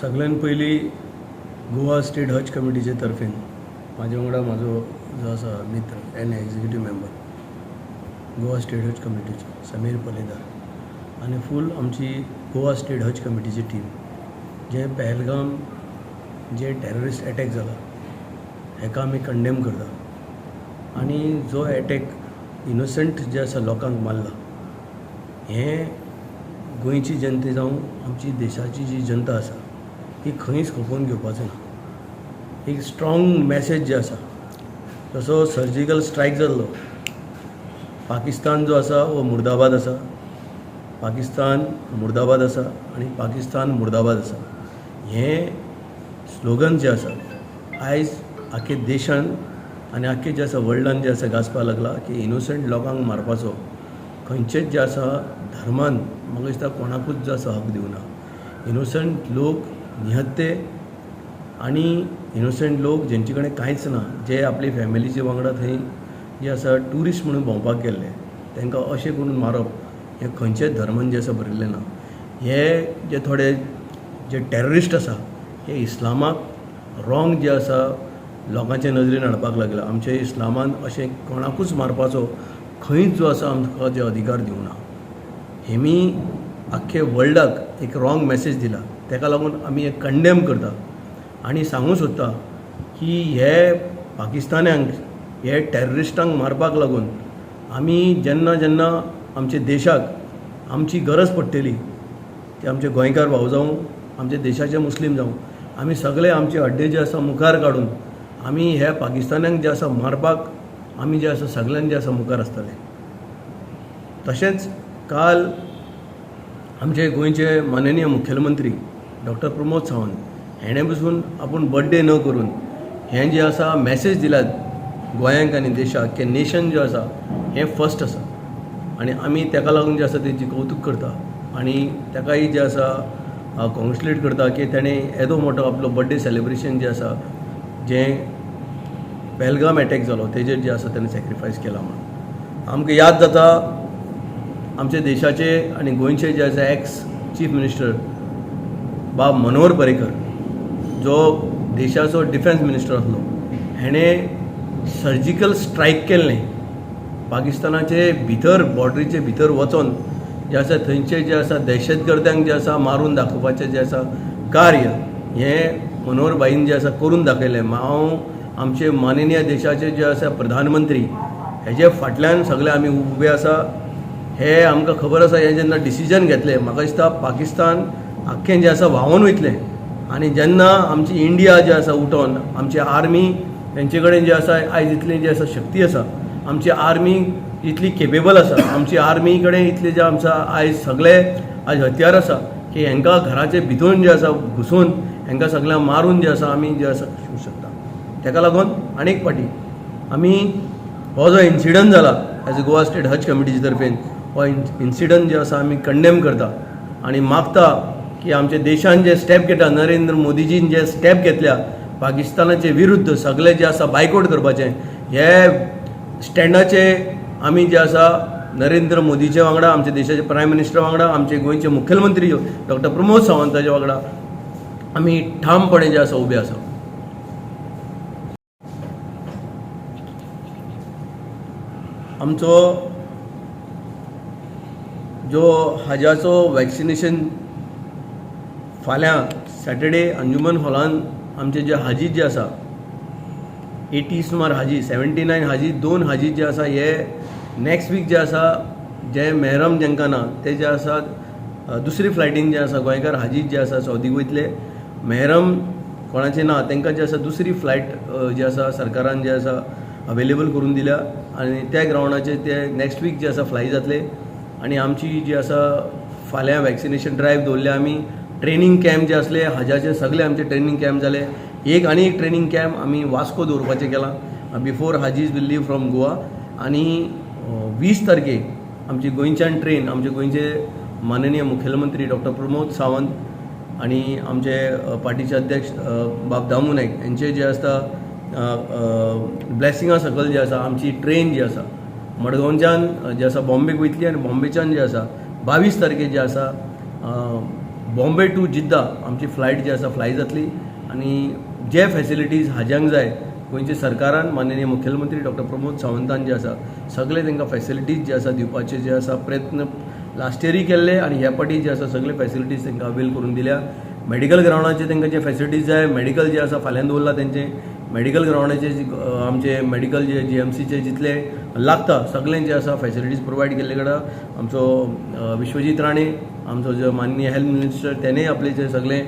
सगळ्यान पयली गोवा स्टेट हज कमिटीचे तर्फेन म्हाजे वांगडा म्हाजो जो आसा मित्र an executive member Goa state Haj कमिटीचो समीर पलेदार आनी फूल आमची गोवा स्टेट हज कमिटीची टीम जे पहलगाम जे टेररिस्ट अटॅक जाला हेका आमी कंडेम करता आनी जो अटॅक इनोसंट जे आसा लोकांक मारला हें गोंयची जनते जावं आमची देशाची जी जनता आसा ही खंयच खपोवन घेवपाचो ना। एक स्ट्रॉंग मॅसेज जे आसा जसो सर्जिकल स्ट्रायक जाल्लो पाकिस्तान जो आसा वो मुर्दाबाद आसा, पाकिस्तान मुर्दाबाद आसा आनी पाकिस्तान मुर्दाबाद आसा हें स्लोगन जे आसा आयज आख्खे देशान आनी आख्खे जे आसा वर्ल्डान जे आसा गाजपाक लागला की इनोसंट लोकांक मारपाचो खंयचेच जे आसा धर्मान म्हाका दिसता कोणाकूच जो आसा हक दिवना। इनोसंट लोक निहत्ते आनी इनोसंट लोक जेंचे कडेन कांयच ना जे आपली फॅमिलीचे वांगडा थंय जे आसा ट्युरिस्ट म्हणून भोंवपाक गेल्ले तांकां अशें करून मारप हें खंयचेच धर्मान जे आसा बरयल्लें ना। हे जे थोडे जे टेररिस्ट आसा हे इस्लामाक रॉंग जे आसा लोकांचे नजरेन हाडपाक लागला। आमचे इस्लामान अशें कोणाकूच मारपाचो खंयच जो आसा आमकां जे अधिकार दिवना। हेमी आख्खे वर्ल्डाक एक रॉंग मॅसेज दिला ताका लागून आमी हे कंडेम करता आनी सांगूं सोदता की हे पाकिस्तान्यांक हे टेररिस्टांक मारपाक लागून आमी जेन्ना जेन्ना आमचे देशाक आमची गरज पडटली ते आमचे गोंयकार भाव जावं आमचे देशाचे मुस्लीम जावं आमी सगळे आमचे अड्डे जे आसा मुखार काडून आमी हे पाकिस्तान्यांक जे आसा मारपाक आमी जे आसा सगळ्यांक जे आसा मुखार आसतले। तशेंच काल आमचे गोंयचे माननीय मुखेलमंत्री डॉक्टर प्रमोद सावंत हेणें बसून आपूण बर्थडे न करून हें जें आसा मॅसेज दिल्यात गोंयांक आनी देशाक की नेशन जें आसा हें फर्स्ट आसा आनी आमी ताका लागून जें आसा तेची कौतूक करता आनी ताकाय जें आसा कॉंग्रेच्युलेट करता की ताणें येदो मोठो आपलो बर्थडे सेलिब्रेशन जें आसा जें पहलगाम अटॅक जालो तेजेर जे आसा ताणें सॅक्रिफायस केला म्हणून आमकां याद जाता आमचे देशाचे आनी गोंयचे जे आसा एक्स चीफ मिनिस्टर बाब मनोहर पर्रीकर जो देशाचो डिफेन्स मिनिस्टर आसलो हेणें सर्जिकल स्ट्रायक केल्लें पाकिस्तानाचे भितर बॉर्डरीचे भितर वचोन जे आसा थंयचे जे आसा दहशतगर्द्यांक जे आसा मारून दाखोवपाचें जे आसा कार्य हें मनोहर भाईन जे आसा करून दाखयलें। हांव आमचे माननीय देशाचे जे आसा प्रधानमंत्री हेजे फाटल्यान सगळे आमी उबे आसा। हे आमकां खबर आसा हे जेन्ना डिसिजन घेतलें म्हाका दिसता पाकिस्तान आख्खें जें आसा व्हांवून वयतलें आनी जेन्ना आमची इंडिया जे आसा उठोन आमची आर्मी तेंचे कडेन जे आसा आयज इतली जी आसा शक्ती आसा आमची आर्मी इतली केपेबल आसा आमची आर्मी कडेन इतले जे आमचा आयज सगळे आयज हत्यार आसा की हेंकां घराचे भितून जे आसा घुसून हेंकां सगळ्यांक मारून जे आसा आमी जे आसा शिवूंक शकता। ताका लागून आनीक फाटी आमी हो जो इन्सिडंट जाला एज अ गोवा स्टेट हज कमिटीचे तर्फेन हो इन्सिडंट जे आसा आमी कंडेम करता आनी मागता की आमच्या देशान जे स्टेप घेता नरेंद्र मोदीजीन जे स्टेप घेतल्या पाकिस्तानाचे विरुद्ध सगळे जे आसा बायकॉट करपाचें हे स्टँडाचे आमी जे आसा नरेंद्र मोदीचे वांगडा आमच्या देशाचे प्रायम मिनिस्टर वांगडा आमचे गोंयचे मुखेलमंत्री डॉक्टर प्रमोद सावंताचे वांगडा आमी ठामपणे जे आसा उबे आसा। आमचो जो हजाचो वॅक्सिनेशन फाल्यां सॅटर्डे अंजुमन हॉलान आमचे जे हाजी जे आसा 80 सुमार हाजी 79 हाजी 2 हाजी जे आसा हे नॅक्स्ट वीक जे आसा जे मेहरम जेंकां ना ते जे आसा दुसरी फ्लायटीन जे आसा गोंयकार हाजी जे आसा सौदीक वयतले मेहरम कोणाचे ना तांकां जे आसा दुसरी फ्लायट जे आसा सरकारान जे आसा अवेलेबल करून दिल्या आनी त्या ग्रावंडाचेर ते नॅक्स्ट वीक जे आसा फ्लाय जातले आनी आमची जी आसा फाल्यां वॅक्सिनेशन ड्रायव्ह दवरल्या आमी ट्रेनिंग कॅम्प जे आसले हजाचे सगळे आमचे ट्रेनिंग कॅम्प जाले एक आनी एक ट्रेनिंग कॅम्प आमी वास्को दवरपाचें केलां before hajis will leave from Goa आनी 20 तारखेक आमची गोंयच्यान ट्रेन आमचे गोंयचे माननीय मुखेलमंत्री डॉक्टर प्रमोद सावंत आणि आमचे पार्टीचे अध्यक्ष बाब दामू नायक यांचे जे आसता ब्लेसिंगा सकल जे आसा आमची ट्रेन जी आसा मडगांवच्यान जे आसा बॉम्बेक वयतली आनी बॉम्बेच्यान जे आसा 22 तारखेक जे आसा बॉम्बे टू जिद्दा आमची फ्लायट जी आसा फ्लाय जातली आनी जे फॅसिलिटीज हाज्यांक जाय गोंयच्या सरकारान माननीय मुख्यमंत्री डॉक्टर प्रमोद सावंतान जे आसा सगळे तांकां फॅसिलिटीज जे आसा दिवपाचे जे आसा प्रयत्न लास्ट इयरूय केल्ले आनी ह्या फाटी जे आसा सगळे फॅसिलिटीज तांकां अवेल करून दिल्या. मेडिकल ग्रावंडाचे तांकां जे फॅसिलिटीज जाय मेडिकल जे आसा फाल्यां दवरला तेंचे मेडिकल ग्रावंडाचे आमचे मेडिकल जे GMCचे जितले लागता सगळें जे आसा फॅसिलिटीज प्रोवायड केल्ले कडा आमचो विश्वजीत राणे आमचो जो माननीय हेल्थ मिनिस्टर तेणेय आपले जे सगळे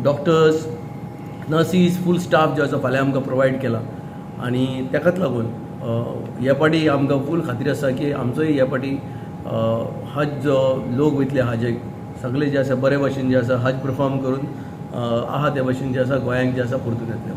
डॉक्टर्स नर्सीस फूल स्टाफ जो आसा फाल्यां आमकां प्रोवायड केला आनी ताकाच लागून ह्या फाटी आमकां फूल खात्री आसा की आमचोय ह्या फाटी हज जो लोक वयतले हाजेक सगळे जे आसा बरे भाशेन जे आसा हज परफॉर्म करून आहा त्या भाशेन जे आसा गोंयांक जे आसा परतून येतले.